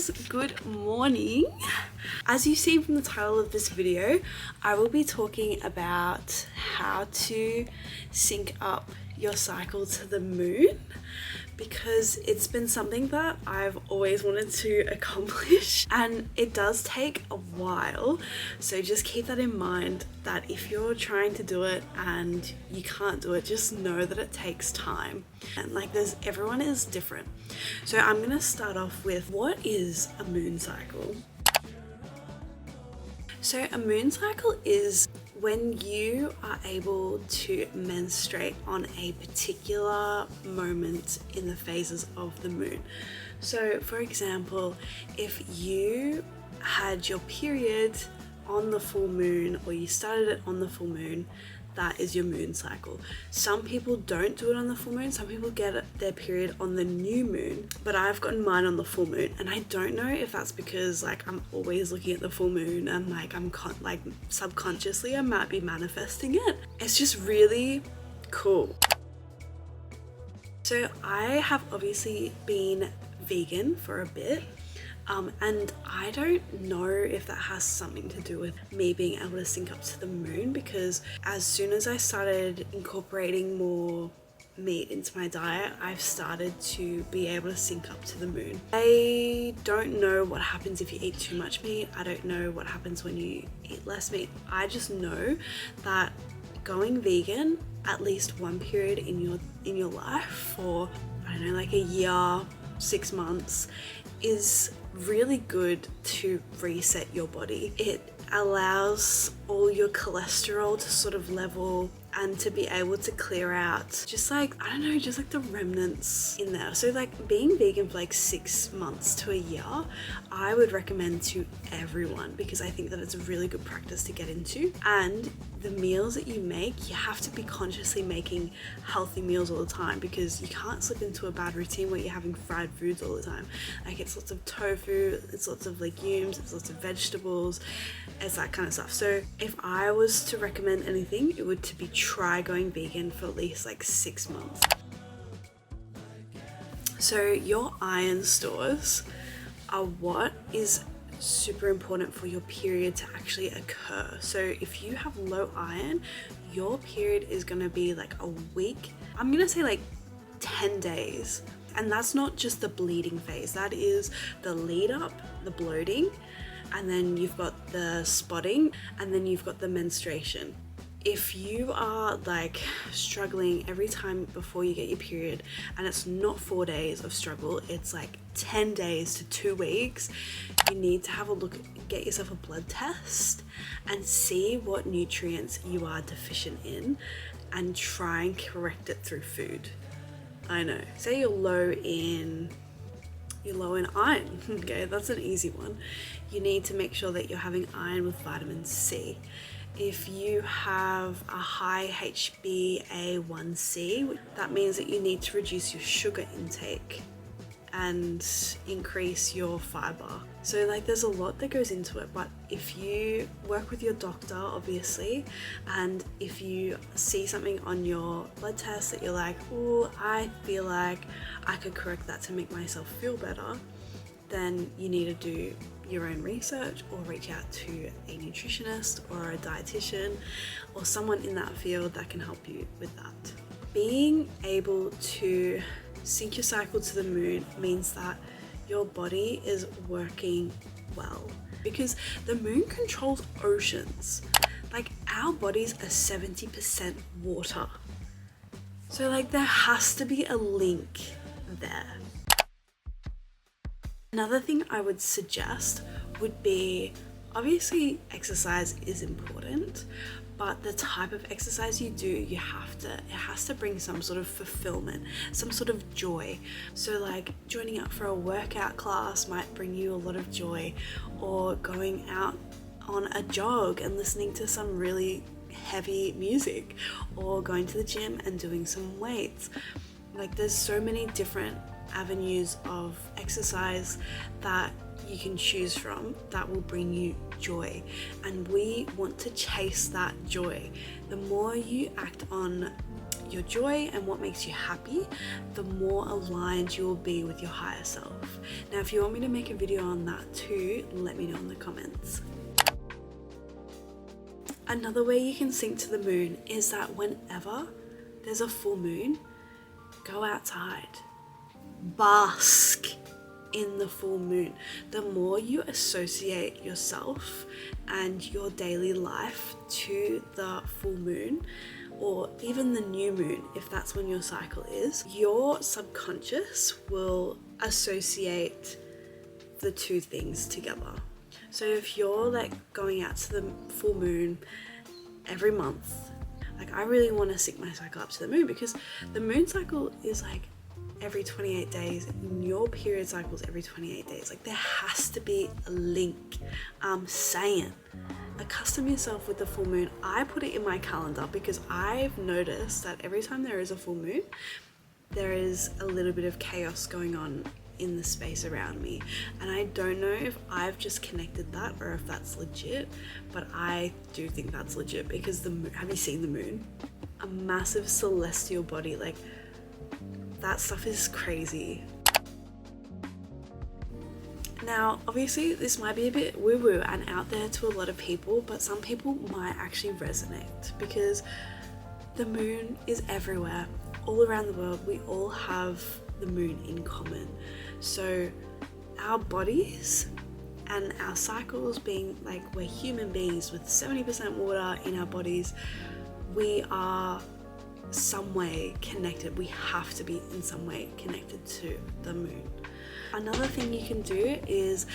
guys, good morning. As you've seen from the title of this video, I will be talking about how to sync up your cycle to the moon, because it's been something that I've always wanted to accomplish and it does take a while. So just keep that in mind, that if you're trying to do it and you can't do it, just know that it takes time. And everyone is different. So I'm gonna start off with, what is a moon cycle? So a moon cycle is when you are able to menstruate on a particular moment in the phases of the moon. So for example, if you had your period on the full moon, or you started it on the full moon, that is your moon cycle. Some people don't do it on the full moon. Some people get their period on the new moon, but I've gotten mine on the full moon, and I don't know if that's because I'm always looking at the full moon and subconsciously I might be manifesting it. It's just really cool. So I have obviously been vegan for a bit. And I don't know if that has something to do with me being able to sync up to the moon, because as soon as I started incorporating more meat into my diet, I've started to be able to sync up to the moon. I don't know what happens if you eat too much meat. I don't know what happens when you eat less meat. I just know that going vegan at least one period in your life for, I don't know, a year, 6 months, is really good to reset your body. It allows all your cholesterol to sort of level and to be able to clear out just the remnants in there. So being vegan for 6 months to a year, I would recommend to everyone, because I think that it's a really good practice to get into. And the meals that you make, you have to be consciously making healthy meals all the time, because you can't slip into a bad routine where you're having fried foods all the time. It's lots of tofu, it's lots of legumes, it's lots of vegetables, it's that kind of stuff. So if I was to recommend anything, it would to be try going vegan for at least 6 months. So your iron stores are what is super important for your period to actually occur. So if you have low iron, your period is gonna be a week. I'm gonna say 10 days. And that's not just the bleeding phase, that is the lead up, the bloating, and then you've got the spotting, and then you've got the menstruation. If you are struggling every time before you get your period, and it's not 4 days of struggle, it's 10 days to 2 weeks, you need to have a look, get yourself a blood test and see what nutrients you are deficient in, and try and correct it through food. I know, say you're low in iron, okay, that's an easy one. You need to make sure that you're having iron with vitamin C. If you have a high HbA1c, that means that you need to reduce your sugar intake and increase your fiber. So there's a lot that goes into it, but if you work with your doctor, obviously, and if you see something on your blood test that you're oh, I feel like I could correct that to make myself feel better, then you need to do your own research, or reach out to a nutritionist or a dietitian or someone in that field that can help you with that. Being able to sync your cycle to the moon means that your body is working well, because the moon controls oceans. Our bodies are 70% water. So there has to be a link there. Another thing I would suggest would be, obviously exercise is important, but the type of exercise you do, it has to bring some sort of fulfillment, some sort of joy. So joining up for a workout class might bring you a lot of joy, or going out on a jog and listening to some really heavy music, or going to the gym and doing some weights. There's so many different avenues of exercise that you can choose from that will bring you joy, and we want to chase that joy. The more you act on your joy and what makes you happy, the more aligned you will be with your higher self. Now, if you want me to make a video on that too, let me know in the comments. Another way you can sync to the moon is that whenever there's a full moon, go outside, bask in the full moon. The more you associate yourself and your daily life to the full moon, or even the new moon, if that's when your cycle is, your subconscious will associate the two things together. So if you're like going out to the full moon every month, like I really want to sync my cycle up to the moon, because the moon cycle is like every 28 days and your period cycles every 28 days. Like there has to be a link. I'm saying, accustom yourself with the full moon. I put it in my calendar because I've noticed that every time there is a full moon, there is a little bit of chaos going on in the space around me, and I don't know if I've just connected that or if that's legit, but I do think that's legit, because the moon, have you seen the moon? A massive celestial body, like that stuff is crazy. Now, obviously this might be a bit woo-woo and out there to a lot of people, but some people might actually resonate, because the moon is everywhere, all around the world. We all have the moon in common. So our bodies and our cycles, being like we're human beings with 70% water in our bodies, we are some way connected. We have to be in some way connected to the moon. Another thing you can do is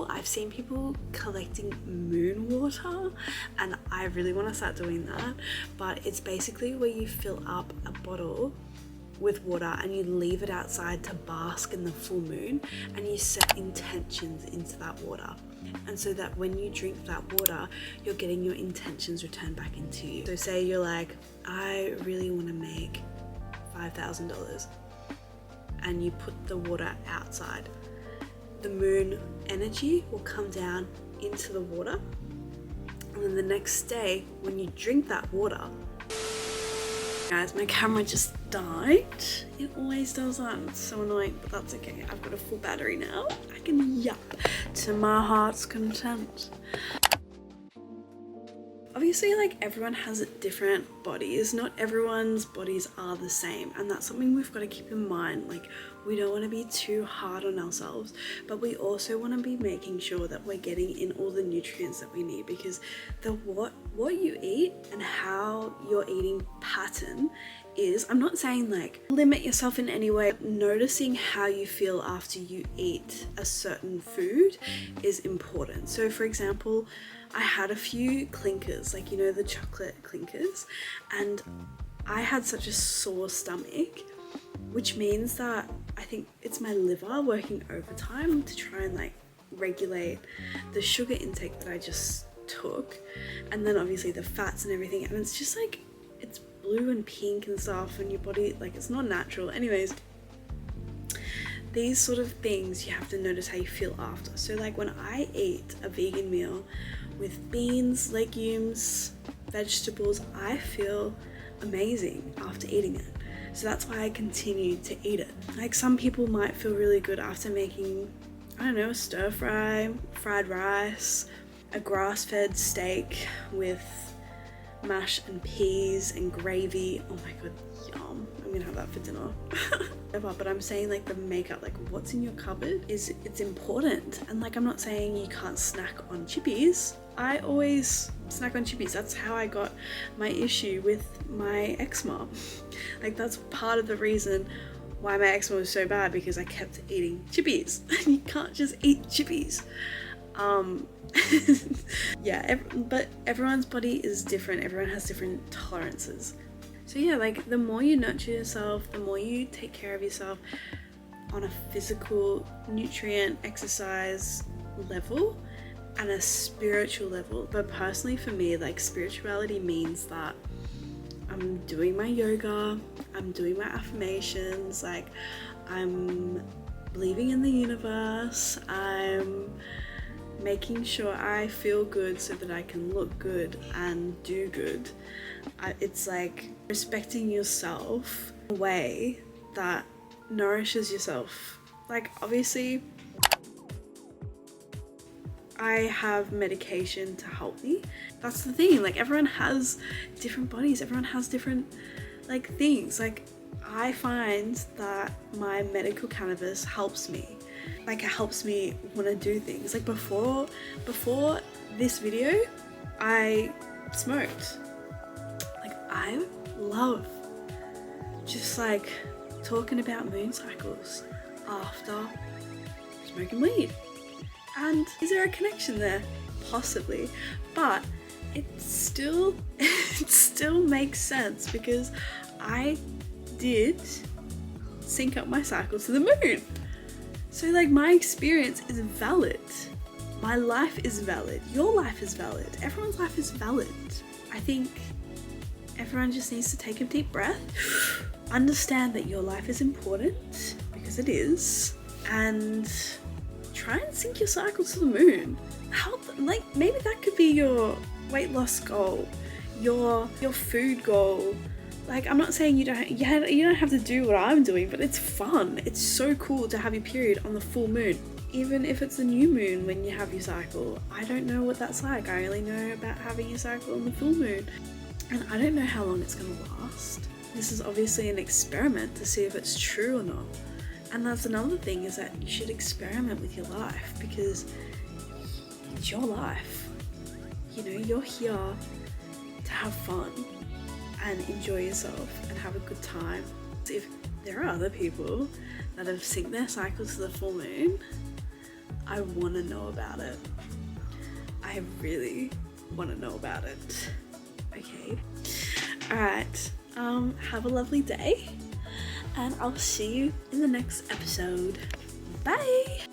I've seen people collecting moon water, and I really want to start doing that, but it's basically where you fill up a bottle with water and you leave it outside to bask in the full moon, and you set intentions into that water, and so that when you drink that water, you're getting your intentions returned back into you. So say you're like, I really want to make $5,000, and you put the water outside, the moon energy will come down into the water, and then the next day when you drink that water, guys, my camera just died. It always does that. It's so annoying, but that's okay. I've got a full battery now. I can yap to my heart's content. Obviously, like everyone has different bodies. Not everyone's bodies are the same, and that's something we've got to keep in mind. Like, we don't want to be too hard on ourselves, but we also want to be making sure that we're getting in all the nutrients that we need, because what you eat and how your eating pattern is, I'm not saying like limit yourself in any way. Noticing how you feel after you eat a certain food is important. So for example, I had a few clinkers, like, you know, the chocolate clinkers, and I had such a sore stomach, which means that I think it's my liver working overtime to try and like regulate the sugar intake that I just took, and then obviously the fats and everything, and it's just like, it's blue and pink and stuff, and your body, like, it's not natural. Anyways, these sort of things you have to notice how you feel after. So like when I eat a vegan meal with beans, legumes, vegetables, I feel amazing after eating it. So that's why I continue to eat it. Like some people might feel really good after making, I don't know, a stir fry, fried rice, a grass-fed steak with mash and peas and gravy. Oh my god, yum. I'm gonna have that for dinner. But I'm saying like the makeup, like what's in your cupboard it's important. And like, I'm not saying you can't snack on chippies. I always snack on chippies. That's how I got my issue with my eczema. Like that's part of the reason why my eczema was so bad, because I kept eating chippies. You can't just eat chippies. Yeah, but everyone's body is different. Everyone has different tolerances. So yeah, like the more you nurture yourself, the more you take care of yourself on a physical, nutrient, exercise level and a spiritual level. But personally for me, like spirituality means that I'm doing my yoga, I'm doing my affirmations, like I'm believing in the universe, I'm making sure I feel good so that I can look good and do good. It's like respecting yourself in a way that nourishes yourself. Like, obviously I have medication to help me. That's the thing, like everyone has different bodies, everyone has different like things. Like I find that my medical cannabis helps me. Like it helps me want to do things. Like before this video, I smoked. Like I love just like talking about moon cycles after smoking weed. And is there a connection there? Possibly, but it still makes sense because I did sync up my cycle to the moon. So like my experience is valid. My life is valid. Your life is valid. Everyone's life is valid. I think everyone just needs to take a deep breath, understand that your life is important because it is, and try and sync your cycle to the moon. Help, like maybe that could be your weight loss goal, your food goal. Like I'm not saying you don't have to do what I'm doing, but it's fun. It's so cool to have your period on the full moon, even if it's a new moon when you have your cycle. I don't know what that's like. I only know about having your cycle on the full moon, and I don't know how long it's gonna last. This is obviously an experiment to see if it's true or not. And that's another thing, is that you should experiment with your life because it's your life. You know, you're here to have fun and enjoy yourself and have a good time. If there are other people that have synced their cycle to the full moon, I want to know about it. I really want to know about it. Okay. Alright. Have a lovely day. And I'll see you in the next episode. Bye!